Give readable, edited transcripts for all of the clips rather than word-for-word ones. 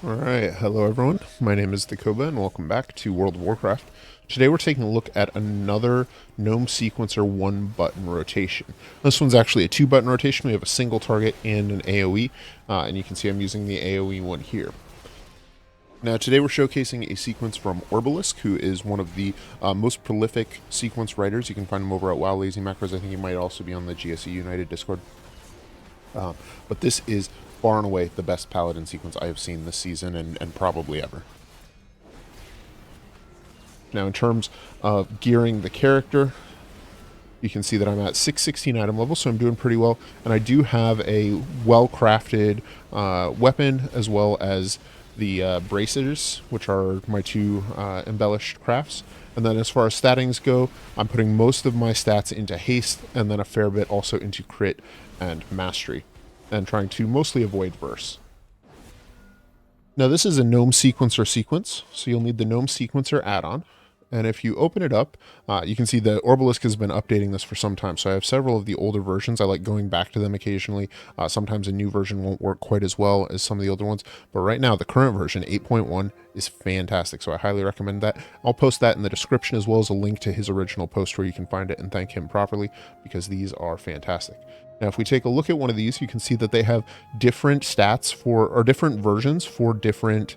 Alright, hello everyone. My name is the Koba and welcome back to World of Warcraft. Today we're taking a look at another Gnome Sequencer 1-button rotation. This one's actually a 2-button rotation. We have a single target and an AoE, and you can see I'm using the AoE one here. Now today we're showcasing a sequence from Orbalisk, who is one of the most prolific sequence writers. You can find him over at WoW Lazy Macros. I think he might also be on the GSE United Discord. But this is far and away the best Paladin sequence I have seen this season and probably ever. Now, in terms of gearing the character, you can see that I'm at 616 item level, so I'm doing pretty well. And I do have a well-crafted weapon, as well as the bracers, which are my two embellished crafts. And then as far as statings go, I'm putting most of my stats into haste, and then a fair bit also into crit and mastery, and trying to mostly avoid verse. Now this is a Gnome Sequencer sequence, so you'll need the Gnome Sequencer add-on. And if you open it up, you can see the Orbalisk has been updating this for some time. So I have several of the older versions. I like going back to them occasionally. Sometimes a new version won't work quite as well as some of the older ones. But right now, the current version, 8.1, is fantastic. So I highly recommend that. I'll post that in the description, as well as a link to his original post where you can find it and thank him properly, because these are fantastic. Now, if we take a look at one of these, you can see that they have different stats or different versions for different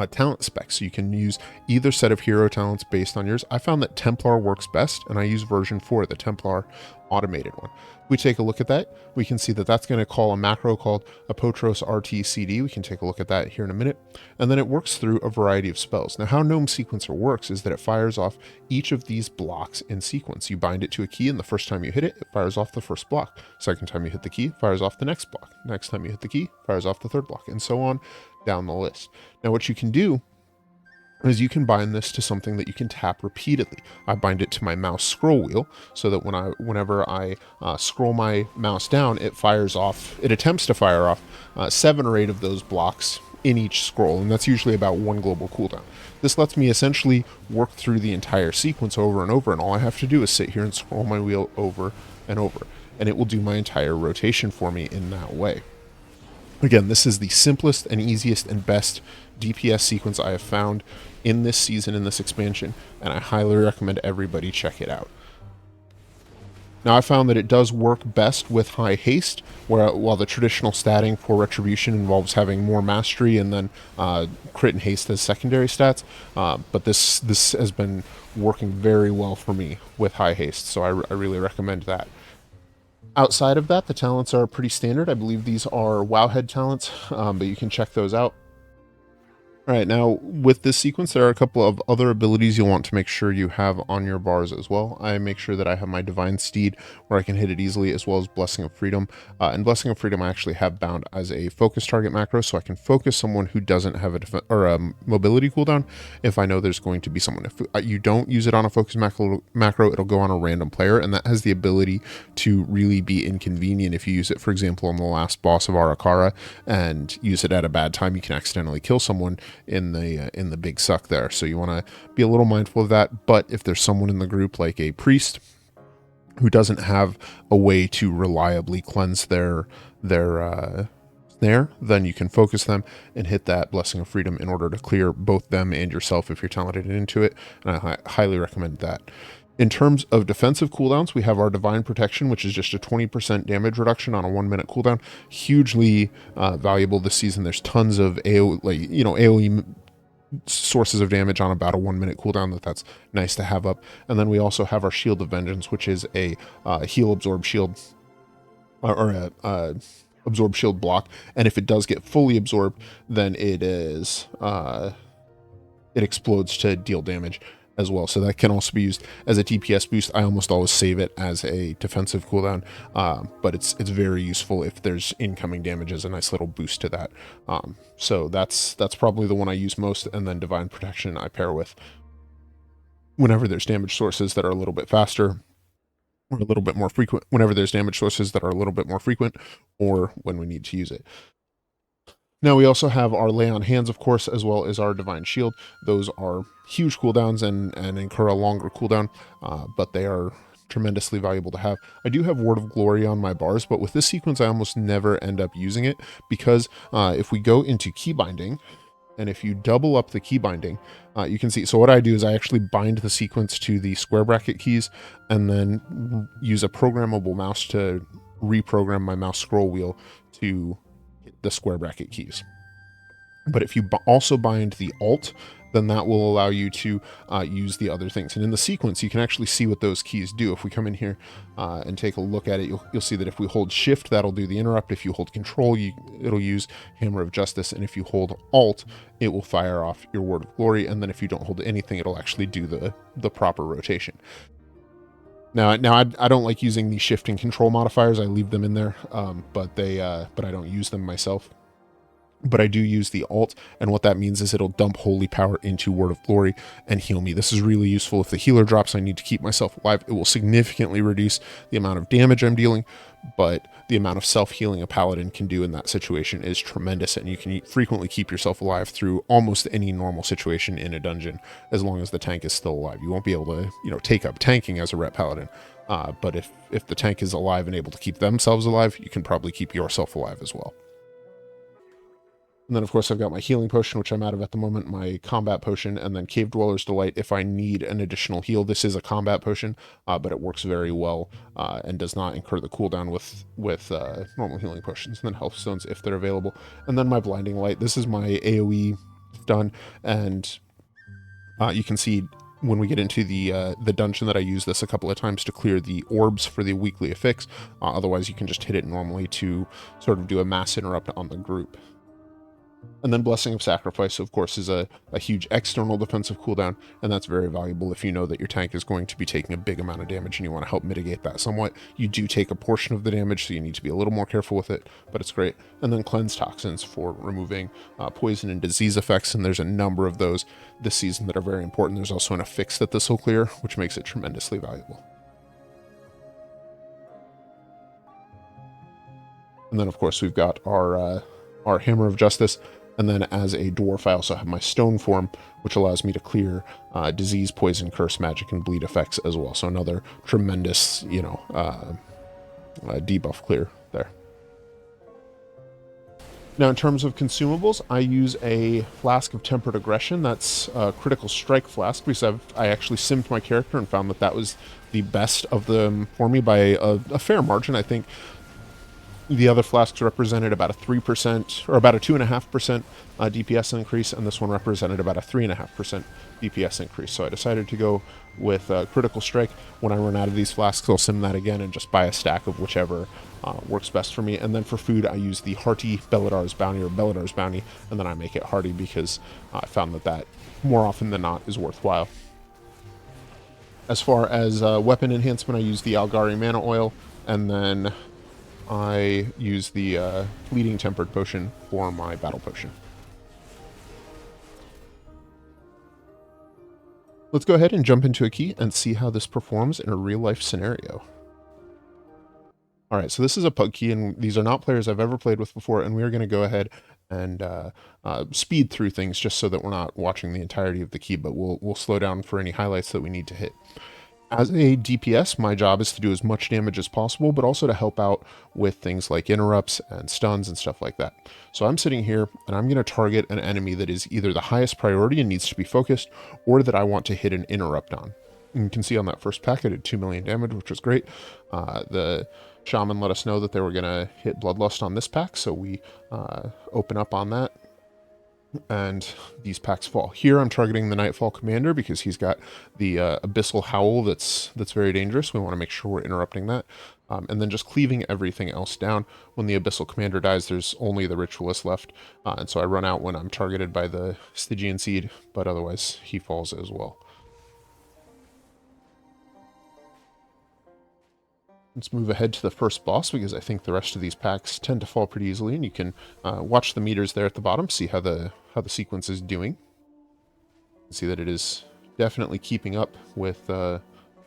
talent specs. So you can use either set of hero talents based on yours. I found that Templar works best, and I use version 4, the Templar automated one. If we take a look at that, we can see that that's going to call a macro called Apotros RTCD. We can take a look at that here in a minute. And then it works through a variety of spells. Now, how Gnome Sequencer works is that it fires off each of these blocks in sequence. You bind it to a key, and the first time you hit it, it fires off the first block. Second time you hit the key, fires off the next block. Next time you hit the key, fires off the third block, and so on down the list. Now, what you can do is you can bind this to something that you can tap repeatedly. I bind it to my mouse scroll wheel, so that whenever I scroll my mouse down, it attempts to fire off 7 or 8 of those blocks in each scroll, and that's usually about 1 global cooldown. This lets me essentially work through the entire sequence over and over, and all I have to do is sit here and scroll my wheel over and over, and it will do my entire rotation for me in that way. Again, this is the simplest and easiest and best DPS sequence I have found in this season, in this expansion, and I highly recommend everybody check it out. Now, I found that it does work best with high haste, while the traditional statting for Retribution involves having more mastery and then crit and haste as secondary stats. But this has been working very well for me with high haste, so I really recommend that. Outside of that, the talents are pretty standard. I believe these are Wowhead talents, but you can check those out. All right, now with this sequence, there are a couple of other abilities you'll want to make sure you have on your bars as well. I make sure that I have my Divine Steed where I can hit it easily, as well as Blessing of Freedom. And Blessing of Freedom I actually have bound as a focus target macro, so I can focus someone who doesn't have a mobility cooldown if I know there's going to be someone. If you don't use it on a focus macro, it'll go on a random player, and that has the ability to really be inconvenient if you use it, for example, on the last boss of Arakara, and use it at a bad time. You can accidentally kill someone in the big suck there, so you want to be a little mindful of that. But if there's someone in the group like a priest who doesn't have a way to reliably cleanse their snare, then you can focus them and hit that Blessing of Freedom in order to clear both them and yourself if you're talented into it, and I highly recommend that. In terms of defensive cooldowns, we have our Divine Protection, which is just a 20% damage reduction on a 1-minute cooldown. Hugely valuable this season. There's tons of AoE sources of damage on about a 1-minute cooldown that's nice to have up. And then we also have our Shield of Vengeance, which is a heal absorb shield, or a absorb shield block. And if it does get fully absorbed, then it explodes to deal damage as well, so that can also be used as a DPS boost. I almost always save it as a defensive cooldown, but it's very useful if there's incoming damage as a nice little boost to that. So that's probably the one I use most, and then Divine Protection I pair with whenever there's damage sources that are a little bit faster, or a little bit more frequent, whenever there's damage sources that are a little bit more frequent, or when we need to use it. Now we also have our Lay on Hands, of course, as well as our Divine Shield. Those are huge cooldowns and incur a longer cooldown, but they are tremendously valuable to have. I do have Word of Glory on my bars, but with this sequence, I almost never end up using it because if we go into Keybinding, and if you double up the key binding, you can see, so what I do is I actually bind the sequence to the square bracket keys and then use a programmable mouse to reprogram my mouse scroll wheel to hit the square bracket keys. But if you also bind the Alt, then that will allow you to use the other things. And in the sequence, you can actually see what those keys do. If we come in here and take a look at it, you'll see that if we hold Shift, that'll do the interrupt. If you hold Control, it'll use Hammer of Justice. And if you hold Alt, it will fire off your Word of Glory. And then if you don't hold anything, it'll actually do the proper rotation. Now I don't like using the Shift and Control modifiers. I leave them in there, but I don't use them myself. But I do use the Alt, and what that means is it'll dump Holy Power into Word of Glory and heal me. This is really useful. If the healer drops, I need to keep myself alive. It will significantly reduce the amount of damage I'm dealing, but the amount of self-healing a Paladin can do in that situation is tremendous, and you can frequently keep yourself alive through almost any normal situation in a dungeon, as long as the tank is still alive. You won't be able to, take up tanking as a Ret Paladin, but if the tank is alive and able to keep themselves alive, you can probably keep yourself alive as well. And then, of course, I've got my healing potion, which I'm out of at the moment, my combat potion, and then Cave Dweller's Delight if I need an additional heal. This is a combat potion, but it works very well and does not incur the cooldown with normal healing potions. And then Health Stones if they're available. And then my Blinding Light. This is my AoE stun, and you can see when we get into the dungeon that I use this a couple of times to clear the orbs for the weekly affix. Otherwise, you can just hit it normally to sort of do a mass interrupt on the group. And then Blessing of Sacrifice, of course, is a huge external defensive cooldown, and that's very valuable if you know that your tank is going to be taking a big amount of damage and you want to help mitigate that somewhat. You do take a portion of the damage, so you need to be a little more careful with it, but it's great. And then Cleanse Toxins for removing poison and disease effects, and there's a number of those this season that are very important. There's also an affix that this will clear, which makes it tremendously valuable. And then, of course, we've got our Hammer of Justice. And then as a dwarf, I also have my stone form, which allows me to clear disease, poison, curse, magic, and bleed effects as well. So another tremendous, debuff clear there. Now, in terms of consumables, I use a Flask of Tempered Aggression. That's a Critical Strike Flask, because I actually simmed my character and found that was the best of them for me by a fair margin. I think the other flasks represented about a 3% or about a 2.5% DPS increase, and this one represented about a 3.5% DPS increase. So I decided to go with Critical Strike. When I run out of these flasks, I'll sim that again and just buy a stack of whichever works best for me. And then for food, I use the Hearty Belladar's Bounty or Belladar's Bounty, and then I make it hearty because I found that more often than not is worthwhile. As far as weapon enhancement, I use the Algari Mana Oil, and then I use the Fleeting Tempered Potion for my Battle Potion. Let's go ahead and jump into a key and see how this performs in a real-life scenario. Alright, so this is a pug key, and these are not players I've ever played with before, and we're going to go ahead and speed through things just so that we're not watching the entirety of the key, but we'll slow down for any highlights that we need to hit. As a DPS, my job is to do as much damage as possible, but also to help out with things like interrupts and stuns and stuff like that. So I'm sitting here, and I'm going to target an enemy that is either the highest priority and needs to be focused, or that I want to hit an interrupt on. And you can see on that first pack, I did 2 million damage, which was great. The Shaman let us know that they were going to hit Bloodlust on this pack, so we open up on that. And these packs fall. Here I'm targeting the Nightfall Commander because he's got the Abyssal Howl that's very dangerous. We want to make sure we're interrupting that. And then just cleaving everything else down. When the Abyssal Commander dies, there's only the Ritualist left. And so I run out when I'm targeted by the Stygian Seed, but otherwise he falls as well. Let's move ahead to the first boss, because I think the rest of these packs tend to fall pretty easily, and you can watch the meters there at the bottom, see how the sequence is doing. You can see that it is definitely keeping up with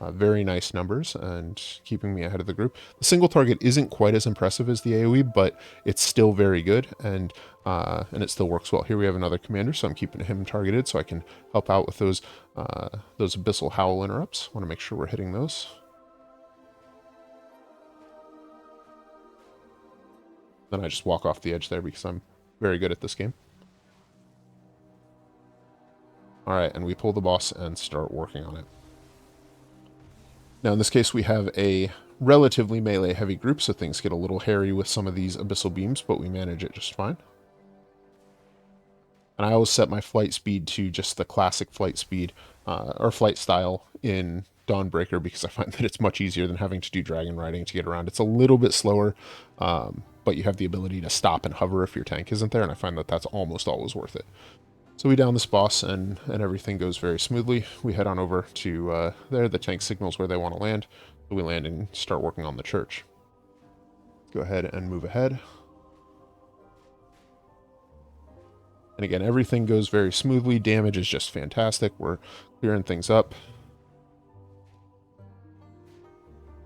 very nice numbers and keeping me ahead of the group. The single target isn't quite as impressive as the AoE, but it's still very good, and it still works well. Here we have another commander, so I'm keeping him targeted so I can help out with those Abyssal Howl interrupts. Want to make sure we're hitting those. Then I just walk off the edge there because I'm very good at this game. Alright, and we pull the boss and start working on it. Now in this case we have a relatively melee heavy group, so things get a little hairy with some of these abyssal beams, but we manage it just fine. And I always set my flight speed to just the classic flight speed, or flight style in Dawnbreaker, because I find that it's much easier than having to do dragon riding to get around. It's a little bit slower, but you have the ability to stop and hover if your tank isn't there, and I find that that's almost always worth it. So we down this boss, and everything goes very smoothly. We head on over to there. The tank signals where they want to land. So we land and start working on the church. Go ahead and move ahead. And again, everything goes very smoothly. Damage is just fantastic. We're clearing things up.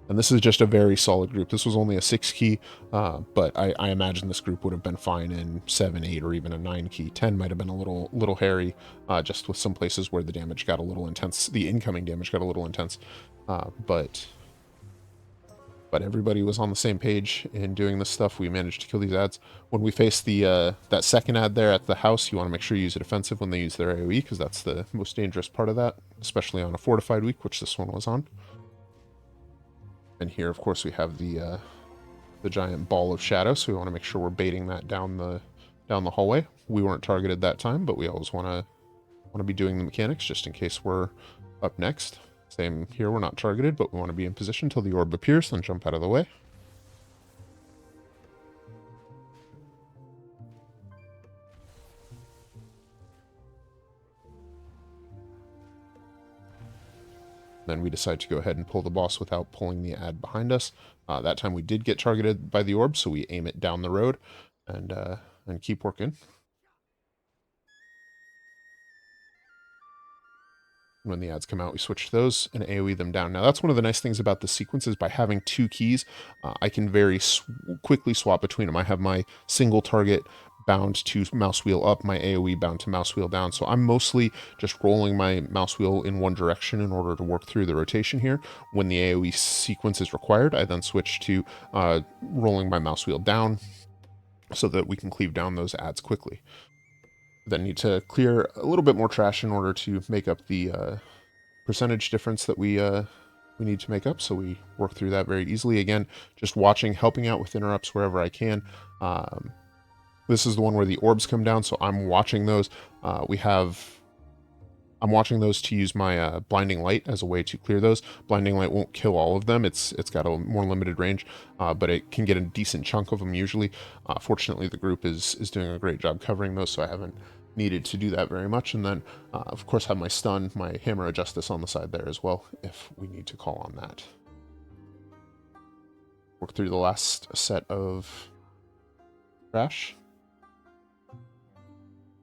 And this is just a very solid group. This was only a 6 key, but I imagine this group would have been fine in 7, 8, or even a 9 key. 10 might have been a little hairy, just with some places where the damage got a little intense. The incoming damage got a little intense, but everybody was on the same page in doing this stuff. We managed to kill these adds. When we face the that second add there at the house, you want to make sure you use a defensive when they use their AoE, because that's the most dangerous part of that, especially on a fortified week, which this one was on. And here, of course, we have the giant ball of shadow, so we want to make sure we're baiting that down the hallway. We weren't targeted that time, but we always want to be doing the mechanics just in case we're up next. Same here, we're not targeted, but we want to be in position until the orb appears, then jump out of the way. Then we decide to go ahead and pull the boss without pulling the ad behind us. That time we did get targeted by the orb, so we aim it down the road and keep working. When the ads come out, we switch to those and AoE them down. Now, that's one of the nice things about the sequence is by having 2 keys, I can very quickly swap between them. I have my single target bound to mouse wheel up, my AoE bound to mouse wheel down. So I'm mostly just rolling my mouse wheel in one direction in order to work through the rotation here. When the AoE sequence is required, I then switch to rolling my mouse wheel down so that we can cleave down those ads quickly. Then need to clear a little bit more trash in order to make up the percentage difference that we need to make up. So we work through that very easily. Again, just watching, helping out with interrupts wherever I can. This is the one where the orbs come down, so I'm watching those. I'm watching those to use my blinding light as a way to clear those. Blinding light won't kill all of them. It's got a more limited range, but it can get a decent chunk of them usually. Fortunately, the group is doing a great job covering those, so I haven't needed to do that very much. And then, of course, have my stun, my Hammer of Justice on the side there as well, if we need to call on that. Work through the last set of trash.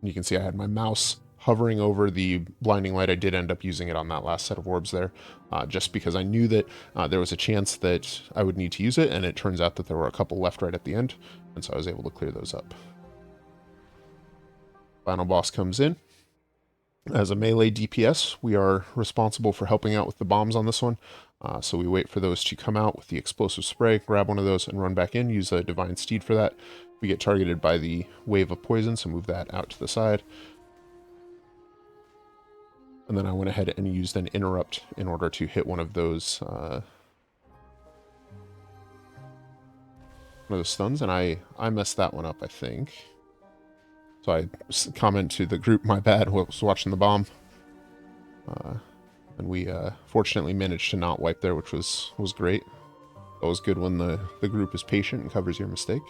You can see I had my mouse hovering over the blinding light. I did end up using it on that last set of orbs there, just because I knew that there was a chance that I would need to use it, and it turns out that there were a couple left right at the end, and so I was able to clear those up. Final boss comes in. As a melee DPS, we are responsible for helping out with the bombs on this one, so we wait for those to come out with the explosive spray, grab one of those and run back in, use a Divine Steed for that. We get targeted by the wave of poison, so move that out to the side. And then I went ahead and used an interrupt in order to hit one of those stuns, and I messed that one up, I think. So I comment to the group, my bad, who was watching the bomb. And we fortunately managed to not wipe there, which was great. Always good when the group is patient and covers your mistake.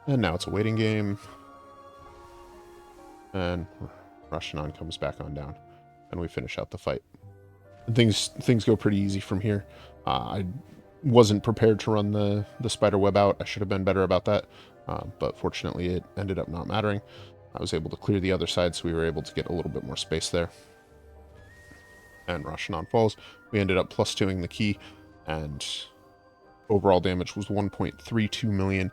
And now it's a waiting game. And Rashanan comes back on down. And we finish out the fight. Things go pretty easy from here. I wasn't prepared to run the spider web out. I should have been better about that. But fortunately, it ended up not mattering. I was able to clear the other side, so we were able to get a little bit more space there. And Rashanan falls. We ended up +2ing the key, and overall damage was 1.32 million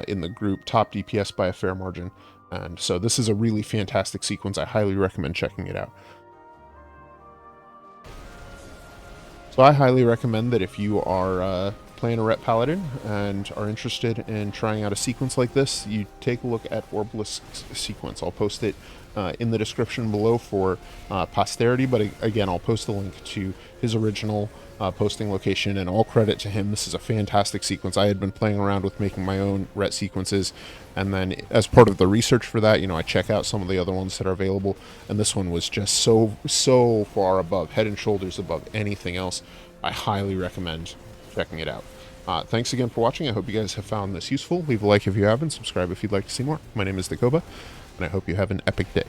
in the group, top DPS by a fair margin. And so this is a really fantastic sequence. I highly recommend checking it out. So I highly recommend that if you are playing a Ret Paladin and are interested in trying out a sequence like this, you take a look at Orbalisk's sequence. I'll post it in the description below for posterity, but again, I'll post the link to his original posting location, and all credit to him. This is a fantastic sequence. I had been playing around with making my own Ret sequences, and then as part of the research for that, I check out some of the other ones that are available, and this one was just so far above, head and shoulders above anything else. I highly recommend checking it out. Thanks again for watching. I hope you guys have found this useful. Leave a like if you haven't, subscribe if you'd like to see more. My name is Dakoba, and I hope you have an epic day.